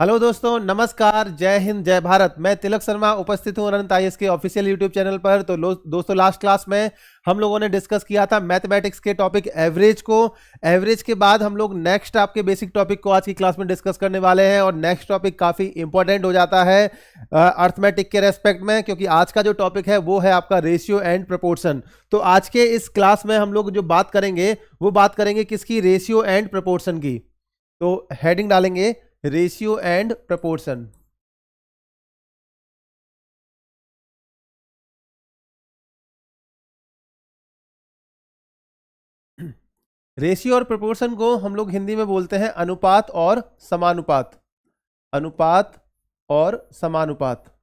Hello दोस्तों, नमस्कार, जय हिंद, जय भारत। मैं तिलक शर्मा उपस्थित हूँ अनंत आईएएस के ऑफिशियल यूट्यूब चैनल पर। तो दोस्तों, लास्ट क्लास में हम लोगों ने डिस्कस किया था मैथमेटिक्स के टॉपिक एवरेज को। एवरेज के बाद हम लोग नेक्स्ट आपके बेसिक टॉपिक को आज की क्लास में डिस्कस करने वाले हैं। और नेक्स्ट टॉपिक काफ़ी इंपॉर्टेंट हो जाता है अर्थमेटिक के रेस्पेक्ट में, क्योंकि आज का जो टॉपिक है वो है आपका रेशियो एंड प्रपोर्शन। तो आज के इस क्लास में हम लोग जो बात करेंगे वो बात करेंगे किसकी? रेशियो एंड प्रपोर्शन की। तो हेडिंग डालेंगे रेशियो एंड प्रपोर्शन। रेशियो और प्रपोर्शन को हम लोग हिंदी में बोलते हैं अनुपात और समानुपात। अनुपात और समानुपात।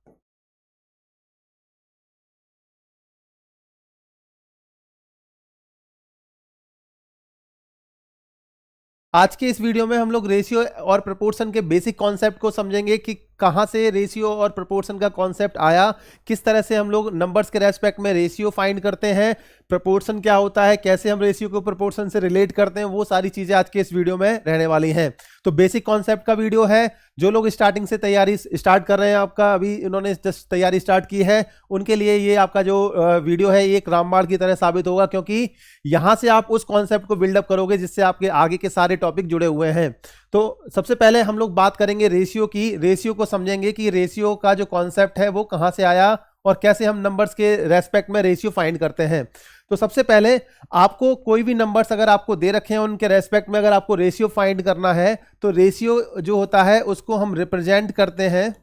आज के इस वीडियो में हम लोग रेशियो और प्रपोर्शन के बेसिक कॉन्सेप्ट को समझेंगे कि कहां से रेशियो और प्रपोर्शन का कॉन्सेप्ट आया, किस तरह से हम लोग नंबर्स के रेस्पेक्ट में रेशियो फाइंड करते हैं, प्रपोर्शन क्या होता है, कैसे हम रेशियो को प्रपोर्शन से रिलेट करते हैं, वो सारी चीजें आज के इस वीडियो में रहने वाली हैं। तो बेसिक कॉन्सेप्ट का वीडियो है। जो लोग स्टार्टिंग से तैयारी स्टार्ट कर रहे हैं, आपका अभी इन्होंने जस्ट तैयारी स्टार्ट की है, उनके लिए ये आपका जो वीडियो है ये एक रामबाण की तरह साबित होगा, क्योंकि यहां से आप उस कॉन्सेप्ट को बिल्डअप करोगे जिससे आपके आगे के सारे टॉपिक जुड़े हुए हैं। तो सबसे पहले हम लोग बात करेंगे रेशियो की। रेशियो को समझेंगे कि रेशियो का जो कॉन्सेप्ट है वो कहां से आया और कैसे हम नंबर्स के रेस्पेक्ट में रेशियो फाइंड करते हैं। तो सबसे पहले आपको कोई भी नंबर्स अगर आपको दे रखे हैं उनके रेस्पेक्ट में अगर आपको रेशियो फाइंड करना है, तो रेशियो जो होता है उसको हम रिप्रेजेंट करते हैं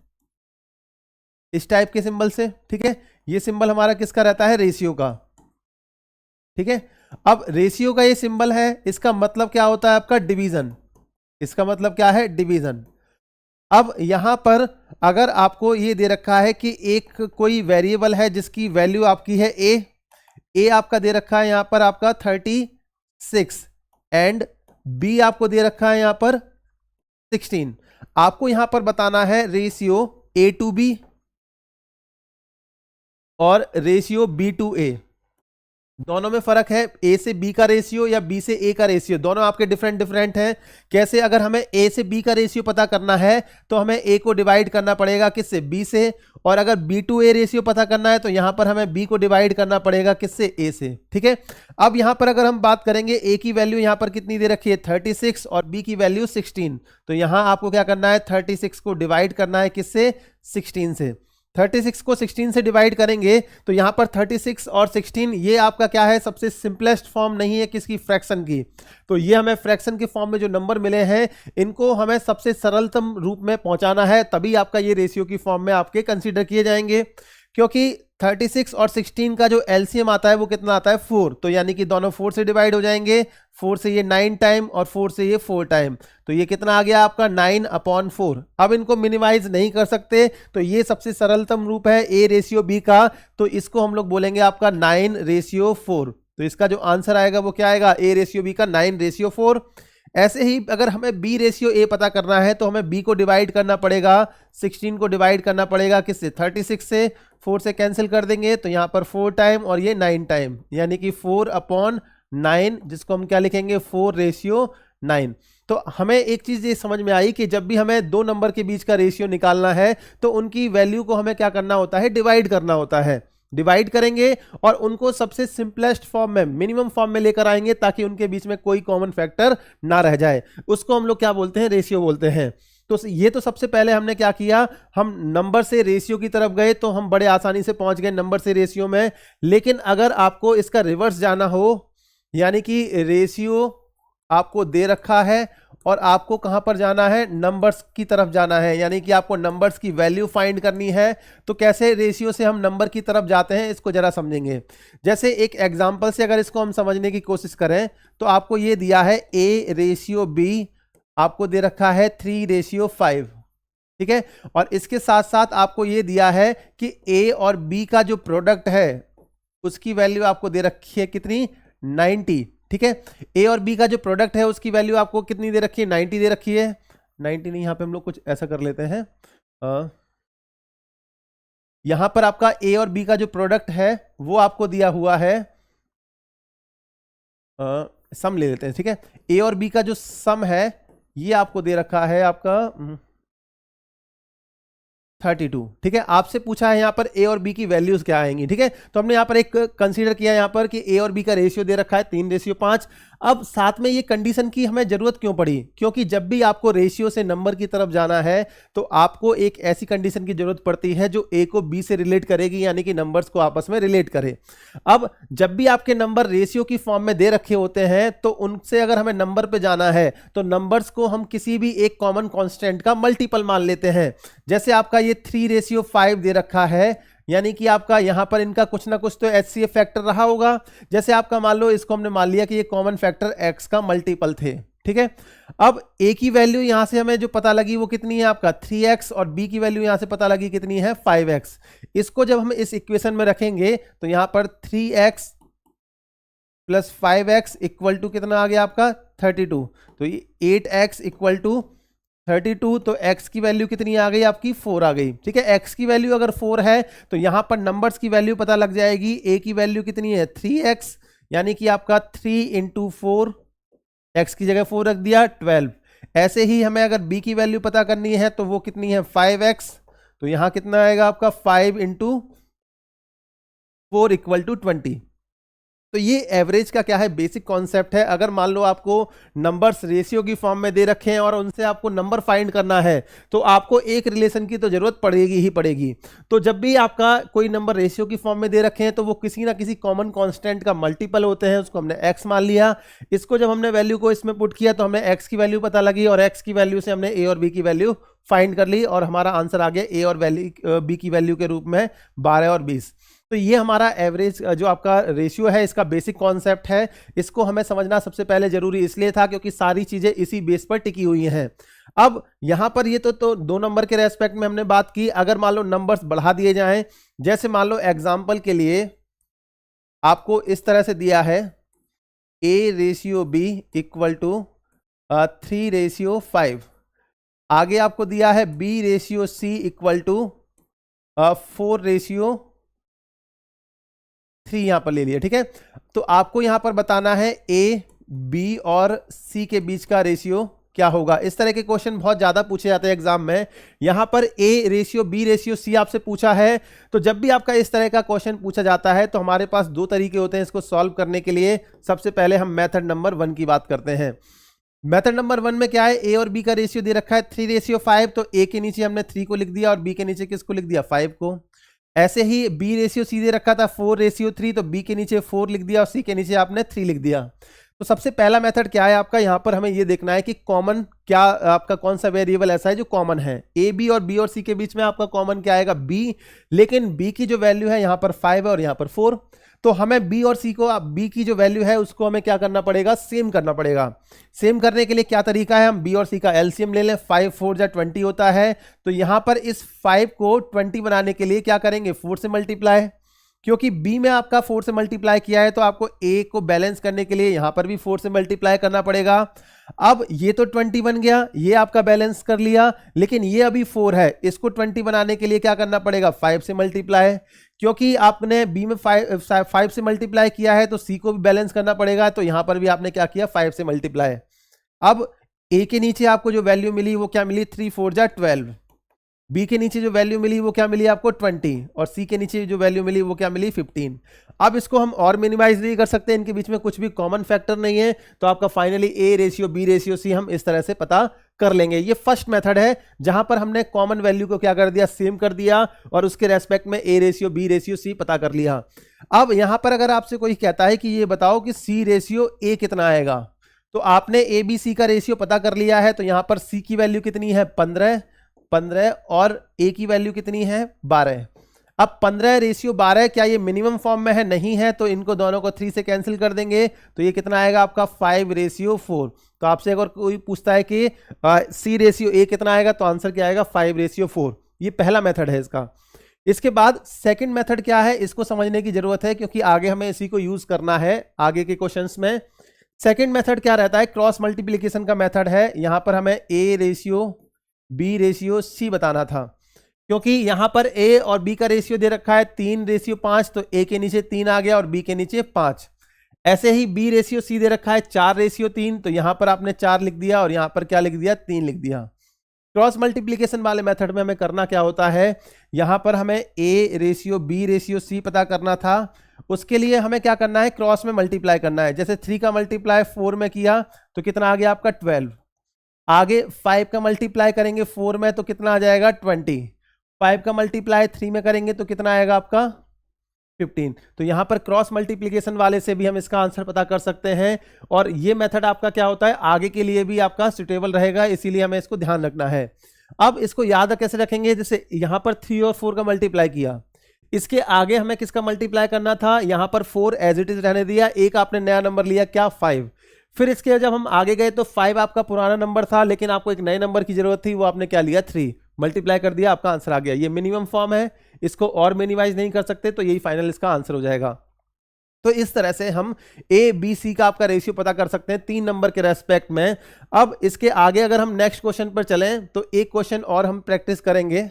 इस टाइप के सिंबल से। ठीक है, ये सिंबल हमारा किसका रहता है? रेशियो का। ठीक है, अब रेशियो का ये सिंबल है, इसका मतलब क्या होता है? आपका डिवीजन। इसका मतलब क्या है? डिवीजन। अब यहां पर अगर आपको ये दे रखा है कि एक कोई वेरिएबल है जिसकी वैल्यू आपकी है ए आपका दे रखा है यहां पर आपका 36 एंड बी आपको दे रखा है यहां पर 16। आपको यहां पर बताना है रेशियो ए टू बी और रेशियो बी टू ए। दोनों में फर्क है, ए से बी का रेशियो या बी से ए का रेशियो, दोनों आपके डिफरेंट डिफरेंट हैं। कैसे? अगर हमें ए से बी का रेशियो पता करना है तो हमें ए को डिवाइड करना पड़ेगा किससे? बी से। और अगर बी टू ए रेशियो पता करना है तो यहां पर हमें बी को डिवाइड करना पड़ेगा किससे? ए से। ठीक है, अब यहां पर अगर हम बात करेंगे, ए की वैल्यू यहां पर कितनी दे रखी है? 36 और बी की वैल्यू 16। तो यहां आपको क्या करना है? 36 को डिवाइड करना है किससे? 16 से। 36 को 16 से डिवाइड करेंगे तो यहां पर 36 और 16 ये आपका क्या है? सबसे सिंपलेस्ट फॉर्म नहीं है किसकी? फ्रैक्शन की। तो ये हमें फ्रैक्शन के फॉर्म में जो नंबर मिले हैं इनको हमें सबसे सरलतम रूप में पहुंचाना है, तभी आपका ये रेशियो की फॉर्म में आपके कंसीडर किए जाएंगे। क्योंकि 36 और 16 का जो एलसीएम आता है वो कितना आता है? 4। तो यानी कि दोनों 4 से डिवाइड हो जाएंगे। 4 से ये 9 टाइम और 4 से ये 4 टाइम। तो ये कितना आ गया आपका? 9/4। अब इनको मिनिमाइज नहीं कर सकते, तो ये सबसे सरलतम रूप है ए रेशियो बी का। तो इसको हम लोग बोलेंगे आपका 9/4। तो इसका जो आंसर आएगा वो क्या आएगा? ए रेशियो बी का 9/4। ऐसे ही अगर हमें बी रेशियो ए पता करना है तो हमें बी को डिवाइड करना पड़ेगा, 16 को डिवाइड करना पड़ेगा किससे? 36 से। 4 से कैंसिल कर देंगे तो यहाँ पर 4 टाइम और ये 9 टाइम, यानी कि 4/9, जिसको हम क्या लिखेंगे? 4/9। तो हमें एक चीज ये समझ में आई कि जब भी हमें दो नंबर के बीच का रेशियो निकालना है तो उनकी वैल्यू को हमें क्या करना होता है? डिवाइड करना होता है। डिवाइड करेंगे और उनको सबसे सिंपलेस्ट फॉर्म में, मिनिमम फॉर्म में लेकर आएंगे ताकि उनके बीच में कोई कॉमन फैक्टर ना रह जाए। उसको हम लोग क्या बोलते हैं? रेशियो बोलते हैं। तो ये तो सबसे पहले हमने क्या किया, हम नंबर से रेशियो की तरफ गए, तो हम बड़े आसानी से पहुंच गए नंबर से रेशियो में। लेकिन अगर आपको इसका रिवर्स जाना हो, यानी कि रेशियो आपको दे रखा है और आपको कहां पर जाना है? नंबर्स की तरफ जाना है, यानी कि आपको नंबर्स की वैल्यू फाइंड करनी है। तो कैसे रेशियो से हम नंबर की तरफ जाते हैं इसको जरा समझेंगे। जैसे एक एग्जांपल से अगर इसको हम समझने की कोशिश करें तो आपको ये दिया है ए रेशियो बी, आपको दे रखा है 3/5। ठीक है, और इसके साथ साथ आपको ये दिया है कि ए और बी का जो प्रोडक्ट है उसकी वैल्यू आपको दे रखी है कितनी? 90। ठीक है, ए और बी का जो प्रोडक्ट है उसकी वैल्यू आपको कितनी दे रखी है? 90 दे रखी है। 90 नहीं, यहां पे हम लोग कुछ ऐसा कर लेते हैं, यहां पर आपका ए और बी का जो प्रोडक्ट है वो आपको दिया हुआ है, सम ले लेते हैं। ठीक है, ए और बी का जो सम है ये आपको दे रखा है आपका 32। ठीक है, आपसे पूछा है यहाँ पर ए और बी की वैल्यूज क्या आएंगी। ठीक है, तो हमने यहाँ पर एक कंसीडर किया यहाँ पर कि ए और बी का रेशियो दे रखा है 3:5। अब साथ में ये कंडीशन की हमें जरूरत क्यों पड़ी, क्योंकि जब भी आपको रेशियो से नंबर की तरफ जाना है तो आपको एक ऐसी कंडीशन की जरूरत पड़ती है जो ए को बी से रिलेट करेगी, यानी कि नंबर्स को आपस में रिलेट करे। अब जब भी आपके नंबर रेशियो की फॉर्म में दे रखे होते हैं तो उनसे अगर हमें नंबर पे जाना है तो नंबर्स को हम किसी भी एक कॉमन कांस्टेंट का मल्टीपल मान लेते हैं। जैसे आपका ये 3:5 दे रखा है, यानी कि आपका यहां पर इनका कुछ ना कुछ तो HCF फैक्टर रहा होगा। जैसे आपका मान लो इसको हमने मान लिया कि ये कॉमन फैक्टर x का मल्टीपल थे। ठीक है, अब a की वैल्यू यहां से हमें जो पता लगी वो कितनी है आपका 3x, और b की वैल्यू यहां से पता लगी कितनी है 5x। इसको जब हम इस इक्वेशन में रखेंगे तो यहां पर 3x plus 5x equal to कितना आ गया आपका 32। तो ये 8x इक्वल टू 32, तो x की वैल्यू कितनी आ गई आपकी 4 आ गई। ठीक है, x की वैल्यू अगर 4 है तो यहां पर नंबर्स की वैल्यू पता लग जाएगी। a की वैल्यू कितनी है 3x, यानी कि आपका 3 × 4, x की जगह 4 रख दिया 12। ऐसे ही हमें अगर b की वैल्यू पता करनी है तो वो कितनी है 5x, तो यहां कितना आएगा आपका 5 × 4 इक्वल टू 20। तो ये एवरेज का क्या है बेसिक कॉन्सेप्ट है। अगर मान लो आपको नंबर्स रेशियो की फॉर्म में दे रखे हैं और उनसे आपको नंबर फाइंड करना है तो आपको एक रिलेशन की तो जरूरत पड़ेगी ही पड़ेगी। तो जब भी आपका कोई नंबर रेशियो की फॉर्म में दे रखे हैं तो वो किसी ना किसी कॉमन कांस्टेंट का मल्टीपल होते हैं, उसको हमने x मान लिया। इसको जब हमने वैल्यू को इसमें पुट किया तो हमें x की वैल्यू पता लगी और x की वैल्यू से हमने a और b की वैल्यू फाइंड कर ली और हमारा आंसर आ गया a और b की वैल्यू के रूप में 12 और 20। तो ये हमारा एवरेज जो आपका रेशियो है इसका बेसिक कॉन्सेप्ट है। इसको हमें समझना सबसे पहले जरूरी इसलिए था क्योंकि सारी चीजें इसी बेस पर टिकी हुई हैं। अब यहां पर ये तो 2 नंबर के रेस्पेक्ट में हमने बात की। अगर मान लो नंबर्स बढ़ा दिए जाएं, जैसे मान लो एग्जांपल के लिए आपको इस तरह से दिया है a/b इक्वल टू 3/5, आगे आपको दिया है b/c इक्वल टू 4/3 यहां पर ले लिया। ठीक है, तो आपको यहां पर बताना है a, b और c के बीच का रेशियो क्या होगा। इस तरह के क्वेश्चन बहुत ज्यादा पूछे जाते हैं एग्जाम में। यहां पर a/b/c आपसे पूछा है, तो जब भी आपका इस तरह का क्वेश्चन पूछा जाता है तो हमारे पास 2 तरीके होते हैं इसको सॉल्व करने के लिए। सबसे पहले हम मेथड नंबर 1 की बात करते हैं। मेथड नंबर 1 में क्या है, a और b का रेशियो दे रखा है 3:5, तो a के नीचे हमने 3 को लिख दिया और b के नीचे किसको लिख दिया 5 को। ऐसे ही b/c दे रखा था 4:3, तो b के नीचे 4 लिख दिया और c के नीचे आपने 3 लिख दिया। तो सबसे पहला मेथड क्या है आपका, यहां पर हमें ये देखना है कि कॉमन क्या आपका कौन सा वेरिएबल ऐसा है जो कॉमन है। a b और b और c के बीच में आपका कॉमन क्या आएगा b, लेकिन b की जो वैल्यू है यहां पर 5 है और यहां पर 4। तो हमें b और c को, b की जो वैल्यू है उसको हमें क्या करना पड़ेगा, सेम करना पड़ेगा। सेम करने के लिए क्या तरीका है, हम b और c का एलसीएम ले लें। 5 4 जा 20 होता है, तो यहां पर इस 5 को 20 बनाने के लिए क्या करेंगे 4 से मल्टीप्लाई, क्योंकि b में आपका 4 से मल्टीप्लाई किया है तो आपको a को बैलेंस करने के लिए यहां पर भी 4 से मल्टीप्लाई करना पड़ेगा। अब ये तो 20 बन गया, ये आपका बैलेंस कर लिया, लेकिन ये अभी 4 है, इसको 20 बनाने के लिए क्या करना पड़ेगा 5 से मल्टीप्लाई, क्योंकि आपने b में 5 से मल्टीप्लाई किया है तो c को भी बैलेंस करना पड़ेगा, तो यहां पर भी आपने क्या किया 5 से मल्टीप्लाई। अब a के नीचे आपको जो वैल्यू मिली वो क्या मिली 3 4 जा 12, b के नीचे जो वैल्यू मिली वो क्या मिली आपको 20 और c के नीचे जो वैल्यू मिली वो क्या मिली 15। अब इसको हम और मिनिमाइज नहीं कर सकते, इनके बीच में कुछ भी कॉमन फैक्टर नहीं है, तो आपका फाइनली a/b/c हम इस तरह से पता कर लेंगे। ये फर्स्ट मेथड है जहां पर हमने कॉमन वैल्यू को क्या कर दिया, सेम कर दिया और उसके रेस्पेक्ट में a/b/c पता कर लिया। अब यहां पर अगर आपसे कोई कहता है कि ये बताओ कि c/a कितना आएगा, तो आपने a/b/c का रेशियो पता कर लिया है, तो यहां पर c की वैल्यू कितनी है 15 और a की वैल्यू कितनी है 12। अब 15:12 क्या ये मिनिमम फॉर्म में है, नहीं है, तो इनको दोनों को 3 से कैंसिल कर देंगे, तो ये कितना आएगा आपका 5:4। तो आपसे अगर कोई पूछता है कि c/a कितना आएगा, तो आंसर क्या आएगा 5:4। ये पहला मेथड है इसका। इसके बाद सेकंड मेथड क्या है, इसको समझने की जरूरत है क्योंकि आगे हमें इसी को यूज करना है आगे के क्वेश्चंस में। सेकंड मेथड क्या रहता है, क्रॉस मल्टीप्लीकेशन का मेथड है। यहां पर हमें a/b/c बताना था, क्योंकि यहां पर a और b का रेशियो दे रखा है 3:5, तो a के नीचे 3 आ गया और b के नीचे 5। ऐसे ही b/c दे रखा है 4:3, तो यहां पर आपने 4 लिख दिया और यहां पर क्या लिख दिया 3 लिख दिया। क्रॉस मल्टीप्लीकेशन वाले मेथड में हमें करना क्या होता है, यहां पर हमें A ratio B ratio C पता करना था। उसके लिए हमें क्या करना है, क्रॉस में मल्टीप्लाई करना है। जैसे 3 का मल्टीप्लाई 4 में किया तो कितना आ गया आपका 12। आगे 5 का मल्टीप्लाई करेंगे 4 में तो कितना आ जाएगा 20। 5 का मल्टीप्लाई 3 में करेंगे तो कितना आएगा आपका 15। तो यहां पर क्रॉस मल्टीप्लीकेशन वाले से भी हम इसका आंसर पता कर सकते हैं। और ये मेथड आपका क्या होता है, आगे के लिए भी आपका सुटेबल रहेगा, इसीलिए हमें इसको ध्यान रखना है। अब इसको याद कैसे रखेंगे, जैसे यहां पर 3 और 4 का मल्टीप्लाई किया, इसके आगे हमें किसका मल्टीप्लाई करना था, यहां पर 4 एज इट इज रहने दिया, एक आपने नया नंबर लिया क्या 5। फिर इसके जब हम आगे गए तो 5 आपका पुराना नंबर था, लेकिन आपको एक नए नंबर की जरूरत थी, वो आपने क्या लिया 3, मल्टीप्लाई कर दिया, आपका आंसर आ गया। ये मिनिमम फॉर्म है, इसको और मिनिमाइज नहीं कर सकते, तो यही फाइनल इसका आंसर हो जाएगा। तो इस तरह से हम ए बी सी का आपका रेशियो पता कर सकते हैं 3 नंबर के रेस्पेक्ट में। अब इसके आगे अगर हम नेक्स्ट क्वेश्चन पर चलें तो एक क्वेश्चन और हम प्रैक्टिस करेंगे।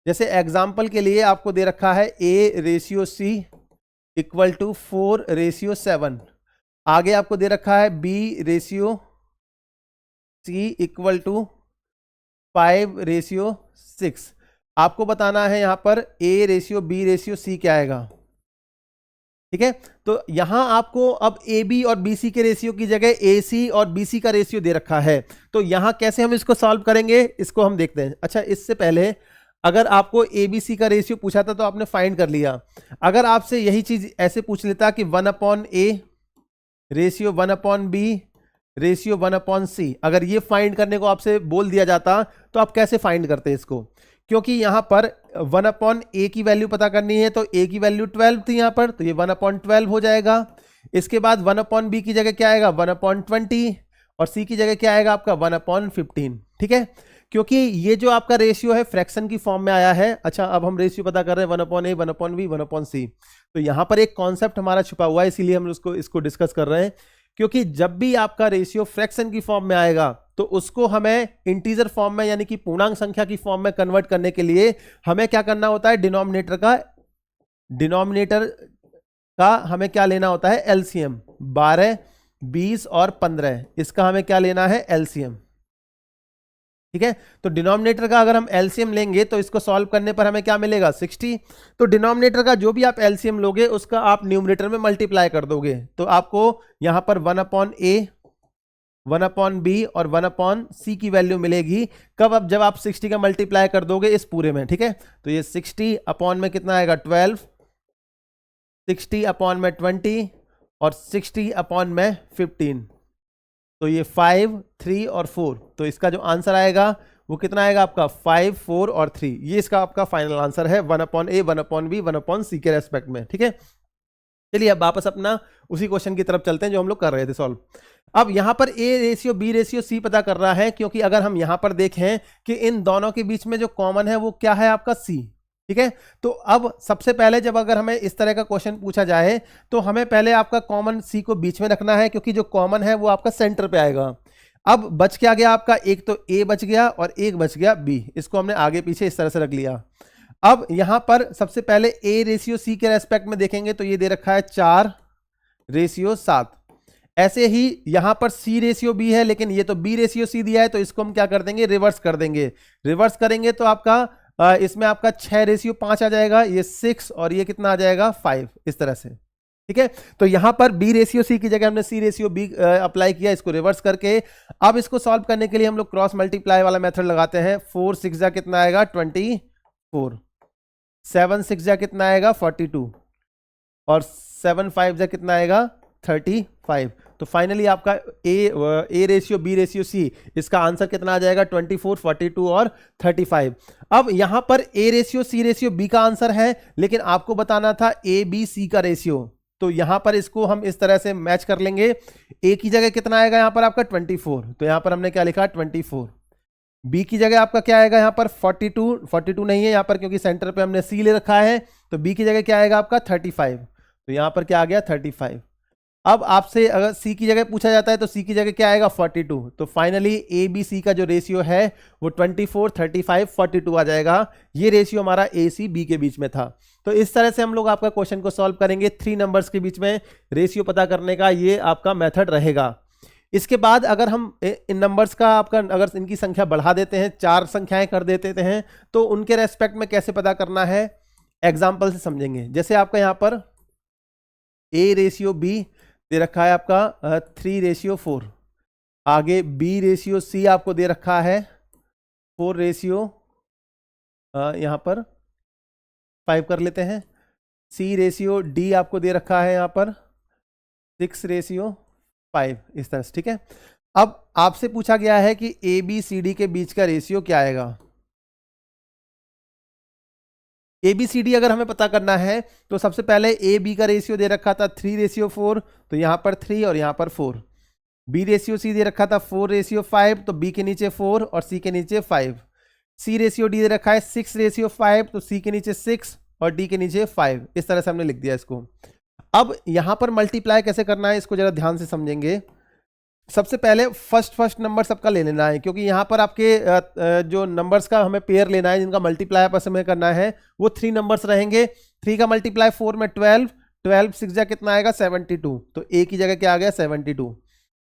जैसे एग्जाम्पल के लिए आपको दे रखा है A ratio C equal to 4 ratio 7। आगे आपको दे रखा है B ratio C equal to 5 ratio 6। आपको बताना है यहां पर A ratio B ratio C क्या आएगा। ठीक है, तो यहां आपको अब ए बी और बी सी के रेशियो की जगह ए सी और बी सी का रेशियो दे रखा है। तो यहां कैसे हम इसको सॉल्व करेंगे, इसको हम देखते हैं। अच्छा, इससे पहले अगर आपको ए बी सी का रेशियो पूछा था तो आपने फाइंड कर लिया। अगर आपसे यही चीज ऐसे पूछ लेता कि 1/a ratio 1/b ratio 1/c, अगर ये फाइंड करने को आपसे बोल दिया जाता तो आप कैसे फाइंड करते इसको, क्योंकि यहां पर 1/a की वैल्यू पता करनी है, तो a की वैल्यू 12 थी यहां पर, तो ये 1/12 हो जाएगा। इसके बाद 1/b की जगह क्या आएगा 1/20 और c की जगह क्या आएगा आपका 1/15। ठीक है, क्योंकि ये जो आपका रेशियो है फ्रैक्शन की फॉर्म में आया है। अच्छा, अब हम रेशियो पता कर रहे हैं 1/a 1/b 1/c। तो यहां पर एक कॉन्सेप्ट हमारा छुपा हुआ है, इसीलिए हम इसको डिस्कस कर रहे हैं। क्योंकि जब भी आपका रेशियो फ्रैक्शन की फॉर्म में आएगा तो उसको हमें इंटीजर फॉर्म में यानी कि पूर्णांक संख्या की फॉर्म में कन्वर्ट करने के लिए हमें क्या करना होता है, डिनोमिनेटर का हमें क्या लेना होता है एलसीएम। 12 20 और 15 इसका हमें क्या लेना है एलसीएम। ठीक है, तो डिनोमिनेटर का अगर हम एलसीएम लेंगे तो इसको सॉल्व करने पर हमें क्या मिलेगा 60। तो डिनोमिनेटर का जो भी आप एलसीएम लोगे उसका आप न्यूमरेटर में मल्टीप्लाई कर दोगे, तो आपको यहां पर 1/a 1/b और 1/c की वैल्यू मिलेगी। कब, अब जब आप 60 का मल्टीप्लाई कर दोगे इस पूरे में। ठीक है, तो ये 60 अपॉन में कितना आएगा 12, 60 अपॉन में 20 और 60 अपॉन में 15। तो ये 5 3 और 4, तो इसका जो आंसर आएगा वो कितना आएगा आपका 5 4 और 3। ये इसका आपका फाइनल आंसर है 1/a 1/b 1/c के रेस्पेक्ट में। ठीक है, चलिए अब वापस अपना उसी क्वेश्चन की तरफ चलते हैं जो हम लोग कर रहे थे सॉल्व। अब यहां पर A ratio B ratio C पता कर रहा है, क्योंकि अगर हम यहां पर देखें कि इन दोनों के बीच में जो कॉमन है वो क्या है आपका सी। ठीक है, तो अब सबसे पहले जब अगर हमें इस तरह का क्वेश्चन पूछा जाए तो हमें पहले आपका कॉमन सी को बीच में रखना है, क्योंकि जो कॉमन है वो आपका सेंटर पे आएगा। अब बच क्या गया आपका, एक तो ए बच गया और एक बच गया बी, इसको हमने आगे पीछे इस तरह से रख लिया। अब यहां पर सबसे पहले ए रेशियो सी के रेस्पेक्ट में देखेंगे तो ये दे रखा है 4 रेशियो 7। ऐसे ही यहां पर सी रेशियो बी है, लेकिन ये तो बी रेशियो सी दिया है, तो इसको हम क्या कर देंगे रिवर्स कर देंगे। रिवर्स करेंगे तो आपका इसमें आपका 6 रेशियो 5 आ जाएगा, ये 6 और ये कितना आ जाएगा 5, इस तरह से। ठीक है, तो यहां पर बी रेशियो सी की जगह हमने सी रेशियो बी अप्लाई किया, इसको रिवर्स करके। अब इसको सॉल्व करने के लिए हम लोग क्रॉस मल्टीप्लाई वाला मेथड लगाते हैं। 4 6 जा कितना आएगा 24, 7 6 जा कितना आएगा 42 और 7 5 जा कितना आएगा 35। तो फाइनली आपका A ratio B ratio C इसका आंसर कितना आ जाएगा 24 42 और 35। अब यहां पर A ratio C ratio B का आंसर है, लेकिन आपको बताना था ए बी सी का रेशियो। तो यहां पर इसको हम इस तरह से मैच कर लेंगे। ए की जगह कितना आएगा यहां पर आपका 24, तो यहां पर हमने क्या लिखा 24। बी की जगह आपका क्या आएगा यहां पर 42 नहीं है यहां पर, क्योंकि सेंटर पे हमने सी ले रखा है, तो बी की जगह क्या आएगा आपका 35, तो यहां पर क्या आ गया 35। अब आपसे अगर सी की जगह पूछा जाता है तो सी की जगह क्या आएगा 42, तो फाइनली ए बी सी का जो रेशियो है वो 24 35 42 आ जाएगा। ये रेशियो हमारा ए सी बी के बीच में था। तो इस तरह से हम लोग आपका क्वेश्चन को सॉल्व करेंगे। 3 नंबर्स के बीच में रेशियो पता करने का ये आपका मेथड रहेगा। इसके बाद अगर हम इन नंबर्स का आपका अगर इनकी संख्या बढ़ा देते हैं, 4 संख्याएं कर देते हैं, तो उनके रेस्पेक्ट में कैसे पता करना है, एग्जाम्पल से समझेंगे। जैसे आपका यहां पर A/B दे रखा है आपका 3/4, आगे B/C आपको दे रखा है 4 यहां पर 5 कर लेते हैं, C/D आपको दे रखा है यहां पर 6/5, इस तरह से, ठीक है। अब आपसे पूछा गया है कि ABCD के बीच का रेशियो क्या आएगा। ABCD अगर हमें पता करना है तो सबसे पहले AB का रेशियो दे रखा था 3/4, तो यहां पर 3 और यहां पर 4। B/C दे रखा था 4/5, तो B के नीचे 4 और C के नीचे 5। C/D दे रखा है 6/5, तो C के नीचे 6 और D के नीचे 5। इस तरह से हमने लिख दिया इसको। अब यहां पर मल्टीप्लाई कैसे करना है इसको जरा ध्यान से समझेंगे। सबसे पहले फर्स्ट नंबर सबका ले लेना है, क्योंकि यहां पर आपके जो नंबर्स का हमें पेयर लेना है जिनका मल्टीप्लाई आपस में करना है वो 3 नंबर्स रहेंगे। 3 का मल्टीप्लाई 4 में 12, 12 6 जा कितना आएगा 72, तो A की जगह क्या आ गया 72।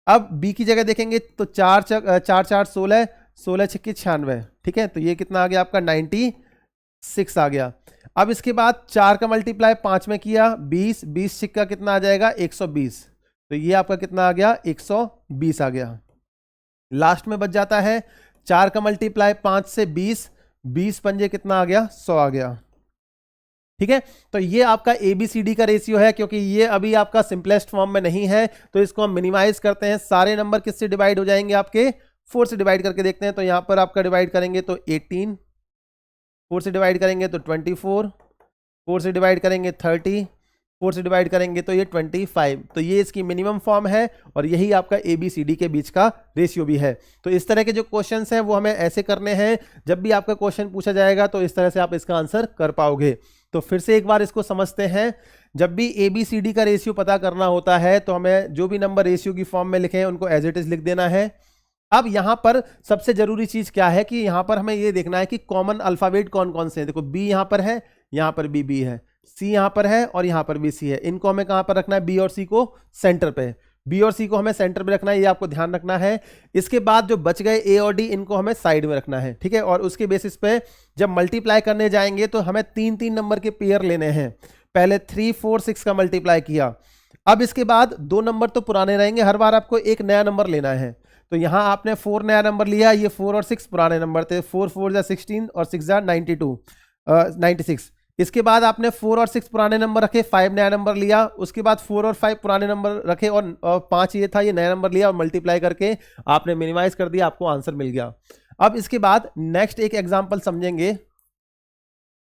अब B की जगह देखेंगे तो 4 4 16, 16 6 96, ठीक है, तो ये कितना आ गया आपका 96 आ गया। अब इसके बाद 4 का मल्टीप्लाई 5 में किया 20, 20 6 का कितना आ जाएगा 120, तो ये आपका कितना आ गया 120 आ गया। लास्ट में बच जाता है 4 का मल्टीप्लाई 5 से 20, 20 पंजे कितना आ गया 100 आ गया, ठीक है। तो ये आपका ABCD का रेशियो है, क्योंकि ये अभी आपका सिंपलेस्ट फॉर्म में नहीं है, तो इसको हम मिनिमाइज करते हैं। सारे नंबर किससे डिवाइड हो जाएंगे आपके 4 से डिवाइड करके देखते हैं। तो यहां पर आपका डिवाइड करेंगे तो 18, 4 से डिवाइड करेंगे तो 24, 4 से डिवाइड करेंगे 30, 4 से डिवाइड करेंगे तो ये 25। तो ये इसकी मिनिमम फॉर्म है और यही आपका ABCD के बीच का रेशियो भी है। तो इस तरह के जो क्वेश्चंस हैं वो हमें ऐसे करने हैं, जब भी आपका क्वेश्चन पूछा जाएगा तो इस तरह से आप इसका आंसर कर पाओगे। तो फिर से एक बार इसको समझते हैं। जब भी ABCD का रेशियो पता करना होता है तो हमें जो भी नंबर रेशियो की फॉर्म में लिखे हैं उनको एज इट इज लिख देना है। अब यहां पर सबसे जरूरी चीज क्या है कि यहां पर हमें ये देखना है कि कॉमन अल्फाबेट कौन कौन से हैं। देखो B यहां पर है, यहां पर B है, C यहां पर है और यहां पर भी C है। इनको हमें कहां पर रखना है, B और C को सेंटर पे, B और C को हमें सेंटर पे रखना है, ये आपको ध्यान रखना है। इसके बाद जो बच गए A और D इनको हमें साइड में रखना है, ठीक है। और उसके बेसिस पे जब मल्टीप्लाई करने जाएंगे तो हमें 3-3 नंबर के पेयर लेने हैं। पहले 3 4 6 का मल्टीप्लाई किया, अब इसके बाद 2 नंबर तो पुराने रहेंगे, हर बार आपको एक नया नंबर लेना है। तो यहां आपने 4 नया नंबर लिया, ये 4 और 6 पुराने नंबर थे, 4 4 जा 16 और 6 जा 96। इसके बाद आपने 4 और 6 पुराने नंबर रखे, 5 नया नंबर लिया, उसके बाद 4 और 5 पुराने नंबर रखे और 5 ये था, ये नया नंबर लिया और मल्टीप्लाई करके आपने मिनिमाइज कर दिया, आपको आंसर मिल गया। अब इसके बाद नेक्स्ट एक एग्जांपल समझेंगे।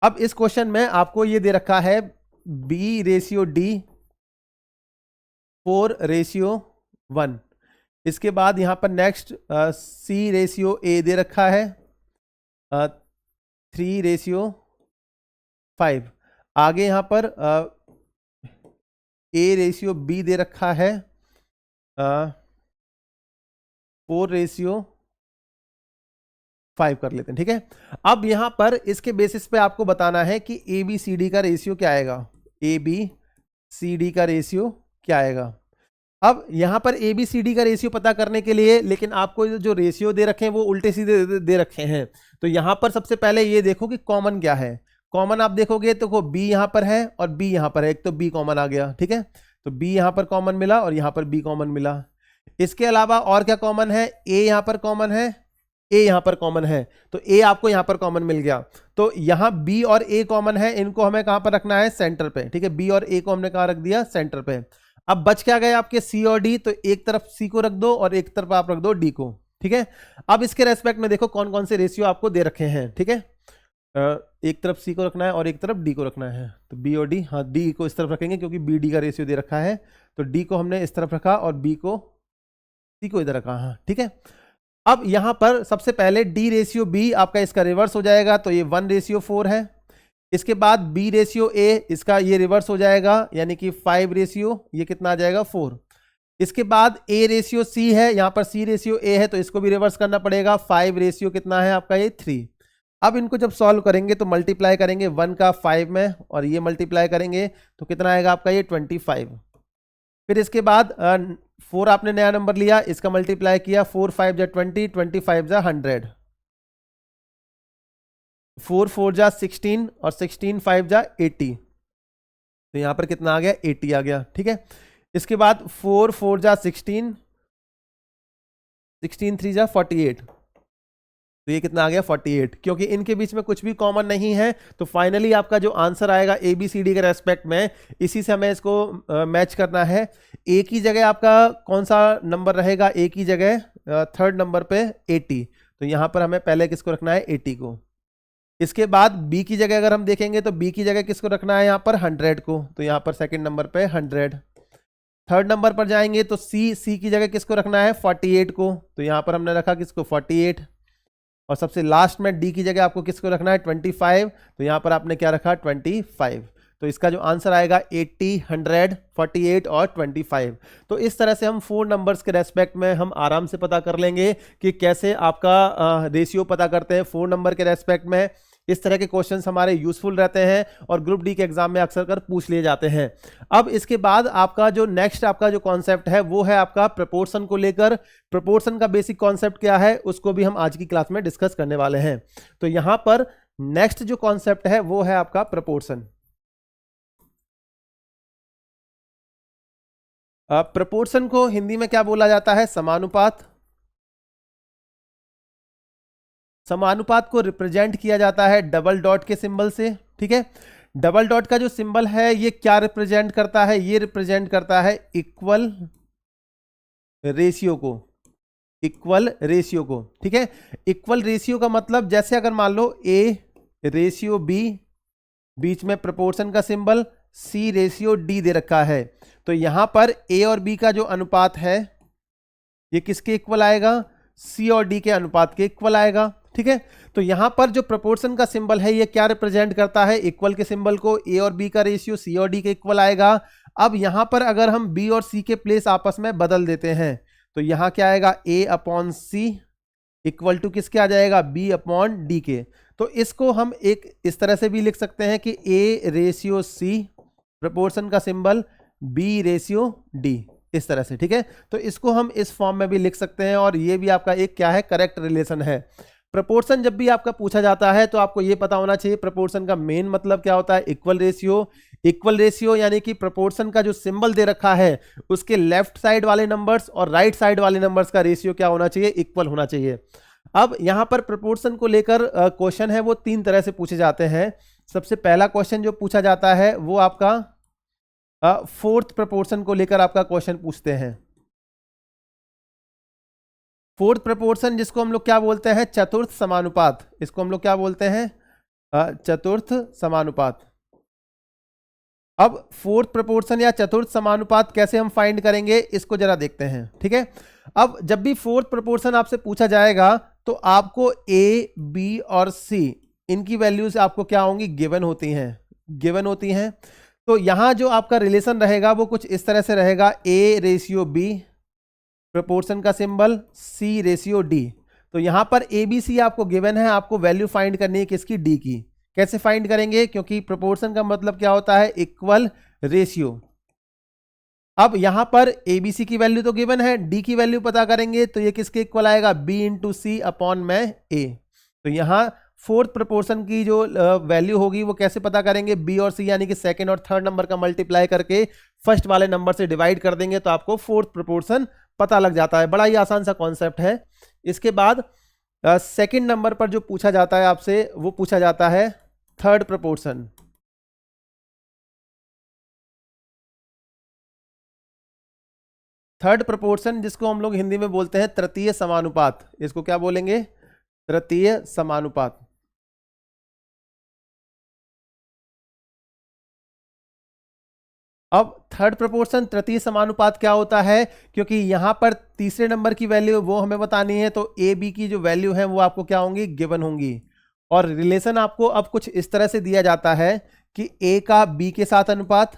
अब इस क्वेश्चन में आपको ये दे रखा है B/D 4/1। इसके बाद यहां पर नेक्स्ट C/A दे रखा है 3/5। आगे यहां पर A/B दे रखा है 4/5 कर लेते हैं, ठीक है। अब यहां पर इसके बेसिस पे आपको बताना है कि ABCD का रेशियो क्या आएगा, ABCD का रेशियो क्या आएगा। अब यहां पर ABCD का रेशियो पता करने के लिए, लेकिन आपको जो रेशियो दे रखे हैं वो उल्टे सीधे दे रखे हैं। तो यहां पर सबसे पहले ये देखो कि कॉमन क्या है। कॉमन आप देखोगे तो B यहां पर है और B यहां पर है, एक तो B कॉमन आ गया, ठीक है। तो B यहां पर कॉमन मिला और यहां पर B कॉमन मिला। इसके अलावा और क्या कॉमन है, A यहां पर कॉमन है, A यहां पर कॉमन है, तो A आपको यहां पर कॉमन मिल गया। तो यहां B और A कॉमन है, इनको हमें कहां पर रखना है, सेंटर पे, ठीक है। B और A को हमने कहां रख दिया, सेंटर पे। अब बच क्या गए आपके C और D, तो एक तरफ C को रख दो और एक तरफ आप रख दो D को, ठीक है। अब इसके रेस्पेक्ट में देखो कौन कौन से रेशियो आपको दे रखे हैं, ठीक है। एक तरफ C को रखना है और एक तरफ D को रखना है, तो B और D, हाँ D को इस तरफ रखेंगे क्योंकि BD का रेशियो दे रखा है, तो D को हमने इस तरफ रखा और C को इधर रखा, हाँ ठीक है। अब यहां पर सबसे पहले D/B आपका इसका रिवर्स हो जाएगा, तो ये 1/4 है। इसके बाद B/A इसका ये रिवर्स हो जाएगा, यानी कि 5 ये कितना आ जाएगा 4। इसके बाद A/C है, यहां पर C/A है, तो इसको भी रिवर्स करना पड़ेगा। 5 कितना है आपका ये 3। अब इनको जब सॉल्व करेंगे तो मल्टीप्लाई करेंगे 1 का 5 में और ये मल्टीप्लाई करेंगे तो कितना आएगा आपका ये 25। फिर इसके बाद 4 आपने नया नंबर लिया, इसका मल्टीप्लाई किया, 4 5 जा 20, 25 जा 100, 4 4 जा 16 और 16 5 जा 80, तो यहां पर कितना आ गया, 80 आ गया। ठीक है, इसके बाद 4 4 जा 16, 16 3 जा 48, तो ये कितना आ गया, 48। क्योंकि इनके बीच में कुछ भी कॉमन नहीं है, तो फाइनली आपका जो आंसर आएगा ABCD के रेस्पेक्ट में, इसी से हमें इसको मैच करना है। ए की जगह आपका कौन सा नंबर रहेगा, ए की जगह थर्ड नंबर पे 80, तो यहां पर हमें पहले किसको रखना है, 80 को। इसके बाद बी की जगह अगर हम देखेंगे तो बी की जगह किसको रखना है, यहां पर 100 को, तो यहां पर सेकंड नंबर पे 100। थर्ड नंबर पर जाएंगे तो सी की जगह किसको रखना है, 48 को, तो यहां पर हमने रखा किसको, 48। और सबसे लास्ट में डी की जगह आपको किसको रखना है, 25, तो यहां पर आपने क्या रखा, 25। तो इसका जो आंसर आएगा 80, 100, 48 और 25। तो इस तरह से हम 4 नंबर्स के रेस्पेक्ट में हम आराम से पता कर लेंगे कि कैसे आपका रेशियो पता करते हैं 4 नंबर के रेस्पेक्ट में। इस तरह के क्वेश्चंस हमारे यूजफुल रहते हैं और ग्रुप डी के एग्जाम में अक्सर कर पूछ लिए जाते हैं। अब इसके बाद आपका जो नेक्स्ट आपका जो कॉन्सेप्ट है वो है आपका प्रपोर्शन को लेकर। प्रपोर्शन का बेसिक कॉन्सेप्ट क्या है उसको भी हम आज की क्लास में डिस्कस करने वाले हैं। तो यहां पर नेक्स्ट जो कॉन्सेप्ट है वो है आपका प्रपोर्शन। प्रपोर्शन को हिंदी में क्या बोला जाता है, समानुपात। समानुपात को रिप्रेजेंट किया जाता है डबल डॉट के सिंबल से। ठीक है, डबल डॉट का जो सिंबल है ये क्या रिप्रेजेंट करता है, ये रिप्रेजेंट करता है इक्वल रेशियो को, इक्वल रेशियो को। ठीक है, इक्वल रेशियो का मतलब जैसे अगर मान लो A रेशियो B, बीच में प्रपोर्शन का सिंबल, C रेशियो D दे रखा है, तो यहां पर A और B का जो अनुपात है ये किसके इक्वल आएगा, C और D के अनुपात के इक्वल आएगा। ठीक है, तो यहां पर जो प्रपोर्शन का सिंबल है ये क्या रिप्रेजेंट करता है, इक्वल के सिंबल को, A और B का रेशियो C और D के इक्वल आएगा। अब यहां पर अगर हम B और C के प्लेस आपस में बदल देते हैं तो यहां क्या आएगा, A/C इक्वल टू किसके आ जाएगा, B/D के। तो इसको हम एक इस तरह से भी लिख सकते हैं कि A रेशियो C, प्रपोर्शन का सिंबल B रेशियो D, इस तरह से। ठीक है, तो इसको हम इस फॉर्म में भी लिख सकते हैं और ये भी आपका एक क्या है, करेक्ट रिलेशन है। प्रपोर्शन जब भी आपका पूछा जाता है तो आपको ये पता होना चाहिए प्रपोर्शन का मेन मतलब क्या होता है, इक्वल रेशियो। इक्वल रेशियो यानी कि प्रपोर्शन का जो सिंबल दे रखा है उसके लेफ्ट साइड वाले नंबर्स और राइट साइड वाले नंबर्स का रेशियो क्या होना चाहिए, इक्वल होना चाहिए। अब यहां पर प्रपोर्शन को लेकर क्वेश्चन है वो 3 तरह से पूछे जाते हैं। सबसे पहला क्वेश्चन जो पूछा जाता है वो आपका फोर्थ प्रपोर्शन को लेकर आपका क्वेश्चन पूछते हैं। फोर्थ प्रपोर्शन जिसको हम लोग क्या बोलते हैं, चतुर्थ समानुपात। इसको हम लोग क्या बोलते हैं, चतुर्थ समानुपात। अब फोर्थ प्रपोर्शन या चतुर्थ समानुपात कैसे हम फाइंड करेंगे इसको जरा देखते हैं। ठीक है, अब जब भी फोर्थ प्रपोर्शन आपसे पूछा जाएगा तो आपको A, B और C इनकी वैल्यूज आपको क्या होंगी, गिवन होती हैं, गिवन होती हैं। तो यहां जो आपका रिलेशन रहेगा वो कुछ इस तरह से रहेगा, A रेशियो B, प्रपोर्शन का सिंबल C रेशियो D। तो यहां पर ABC आपको गिवन है, आपको वैल्यू फाइंड करनी है किसकी, D की। कैसे फाइंड करेंगे, क्योंकि प्रपोर्शन का मतलब क्या होता है, इक्वल रेशियो। अब यहां पर ABC की वैल्यू तो गिवन है, D की वैल्यू पता करेंगे तो ये किसके इक्वल आएगा, B इंटू C अपॉन में A। तो यहां फोर्थ प्रपोर्शन की जो वैल्यू होगी वो कैसे पता करेंगे, B और C यानी कि सेकंड और थर्ड नंबर का मल्टीप्लाई करके फर्स्ट वाले नंबर से डिवाइड कर देंगे तो आपको फोर्थ प्रपोर्शन पता लग जाता है। बड़ा ही आसान सा कॉन्सेप्ट है। इसके बाद सेकंड नंबर पर जो पूछा जाता है आपसे वो पूछा जाता है थर्ड प्रपोर्शन। थर्ड प्रपोर्शन जिसको हम लोग हिंदी में बोलते हैं तृतीय समानुपात। इसको क्या बोलेंगे, तृतीय समानुपात। अब थर्ड प्रपोर्शन तृतीय समानुपात क्या होता है, क्योंकि यहां पर तीसरे नंबर की वैल्यू वो हमें बतानी है, तो ए बी की जो वैल्यू है वो आपको क्या होंगी, गिवन होंगी। और रिलेशन आपको अब कुछ इस तरह से दिया जाता है कि ए का बी के साथ अनुपात,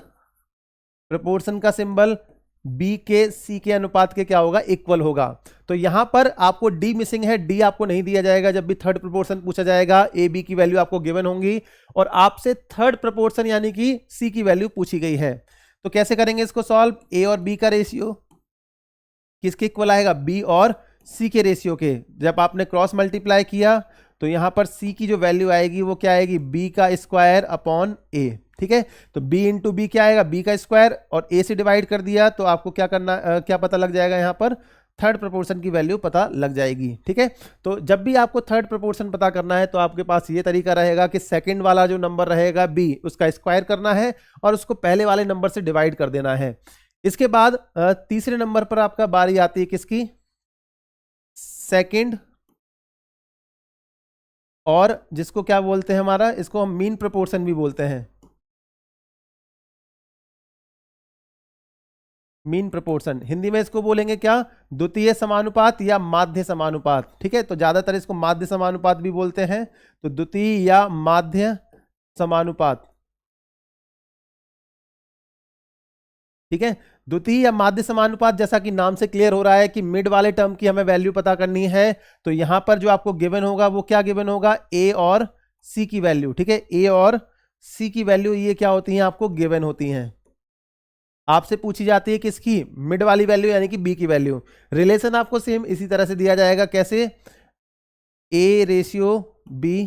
प्रपोर्शन का सिंबल बी के सी के अनुपात के क्या होगा, इक्वल होगा। तो यहां पर आपको डी मिसिंग है, डी आपको नहीं दिया जाएगा जब भी थर्ड प्रपोर्शन पूछा जाएगा। ए बी की वैल्यू आपको गिवन होंगी और आपसे थर्ड प्रपोर्शन यानी कि सी की वैल्यू पूछी गई है। तो कैसे करेंगे इसको सॉल्व? ए और बी का रेशियो किसके इक्वल आएगा? बी और सी के रेशियो के। जब आपने क्रॉस मल्टीप्लाई किया तो यहां पर सी की जो वैल्यू आएगी वो क्या आएगी? बी का स्क्वायर अपॉन ए। ठीक है, तो b इंटू बी क्या आएगा? b का स्क्वायर, और a से डिवाइड कर दिया तो आपको क्या करना क्या पता लग जाएगा? यहाँ पर थर्ड प्रोपोर्शन की वैल्यू पता लग जाएगी। ठीक है, तो जब भी आपको थर्ड प्रोपोर्शन पता करना है तो आपके पास ये तरीका रहेगा कि सेकंड वाला जो नंबर रहेगा b, उसका स्क्वायर करना है और उसको पहले वाले नंबर से डिवाइड कर देना है। इसके बाद तीसरे नंबर पर आपका बारी आती है किसकी? सेकंड, और जिसको क्या बोलते हैं हमारा, इसको हम मीन प्रोपोर्शन भी बोलते हैं। मीन प्रोपोर्शन हिंदी में इसको बोलेंगे क्या? द्वितीय समानुपात या माध्य समानुपात। ठीक है, तो ज्यादातर इसको माध्य समानुपात भी बोलते हैं, तो द्वितीय या माध्य समानुपात। ठीक है, द्वितीय या माध्य समानुपात, जैसा कि नाम से क्लियर हो रहा है कि मिड वाले टर्म की हमें वैल्यू पता करनी है, तो यहां पर जो आपको गिवन होगा वो क्या गिवन होगा? ए और सी की वैल्यू। ठीक है, ए और सी की वैल्यू ये क्या होती है? आपको गिवन होती हैं। आपसे पूछी जाती है किसकी? मिड वाली वैल्यू यानी कि बी की वैल्यू। रिलेशन आपको सेम इसी तरह से दिया जाएगा। कैसे? ए रेशियो बी,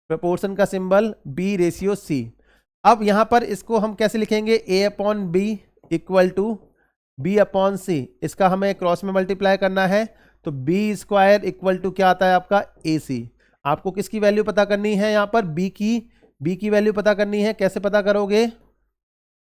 प्रोपोर्शन का सिंबल बी रेशियो सी। अब यहां पर इसको हम कैसे लिखेंगे? A upon B equal to B upon C. इसका हमें क्रॉस में मल्टीप्लाई करना है, तो बी स्क्वायर इक्वल टू क्या आता है आपका? ए सी। आपको किसकी वैल्यू पता करनी है? यहां पर बी की वैल्यू पता करनी है। कैसे पता करोगे?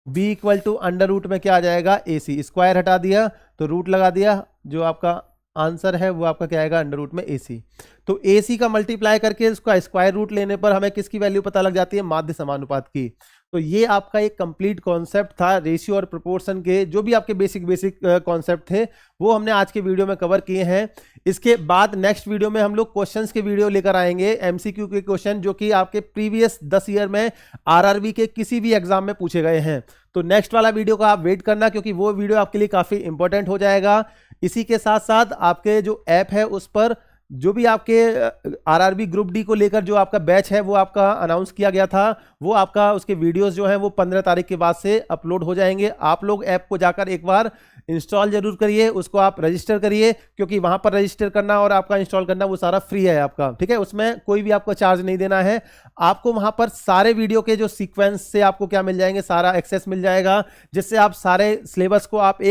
b equal to under root में क्या आ जाएगा? ए सी। स्क्वायर हटा दिया तो रूट लगा दिया, जो आपका आंसर है वो आपका क्या आएगा? अंडर रूट में ए सी। तो ए सी का मल्टीप्लाई करके उसका स्क्वायर रूट लेने पर हमें किसकी वैल्यू पता लग जाती है? माध्य समानुपात की। तो ये आपका एक कंप्लीट कॉन्सेप्ट था रेशियो और प्रोपोर्शन के। जो भी आपके बेसिक कॉन्सेप्ट थे वो हमने आज के वीडियो में कवर किए हैं। इसके बाद नेक्स्ट वीडियो में हम लोग क्वेश्चंस के वीडियो लेकर आएंगे, एमसीक्यू के क्वेश्चन जो कि आपके प्रीवियस 10 ईयर में आरआरबी के किसी भी एग्जाम में पूछे गए हैं। तो नेक्स्ट वाला वीडियो का आप वेट करना, क्योंकि वो वीडियो आपके लिए काफी इंपॉर्टेंट हो जाएगा। इसी के साथ साथ आपके जो ऐप है उस पर जो भी आपके आरआरबी ग्रुप डी को लेकर जो आपका बैच है वो आपका अनाउंस किया गया था, वो आपका उसके वीडियोस जो हैं वो 15 तारीख के बाद से अपलोड हो जाएंगे। आप लोग ऐप को जाकर एक बार इंस्टॉल जरूर करिए, उसको आप रजिस्टर करिए, क्योंकि वहां पर रजिस्टर करना और आपका इंस्टॉल करना वो सारा फ्री है आपका। ठीक है, उसमें कोई भी आपको चार्ज नहीं देना है। आपको वहां पर सारे वीडियो के जो सीक्वेंस से आपको क्या मिल जाएंगे? सारा एक्सेस मिल जाएगा, जिससे आप सारे सिलेबस को आप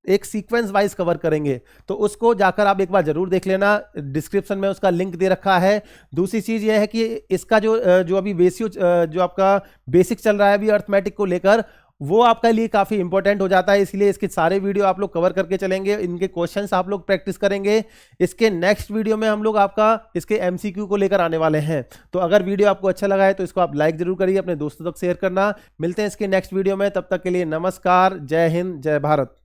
एक सीक्वेंस वाइज कवर करेंगे। तो उसको जाकर आप एक बार जरूर देख लेना, डिस्क्रिप्शन में उसका लिंक दे रखा है। दूसरी चीज यह है कि इसका जो अभी जो आपका बेसिक चल रहा है अभी अर्थमेटिक को लेकर, वो आपके लिए काफी इंपॉर्टेंट हो जाता है, इसलिए इसके सारे वीडियो आप लोग कवर करके चलेंगे। इनके क्वेश्चंस आप लोग प्रैक्टिस करेंगे। इसके नेक्स्ट वीडियो में हम लोग आपका इसके एमसीक्यू को लेकर आने वाले हैं। तो अगर वीडियो आपको अच्छा लगा है तो इसको आप लाइक जरूर करिए, अपने दोस्तों तक शेयर करना। मिलते हैं इसके नेक्स्ट वीडियो में, तब तक के लिए नमस्कार, जय हिंद, जय भारत।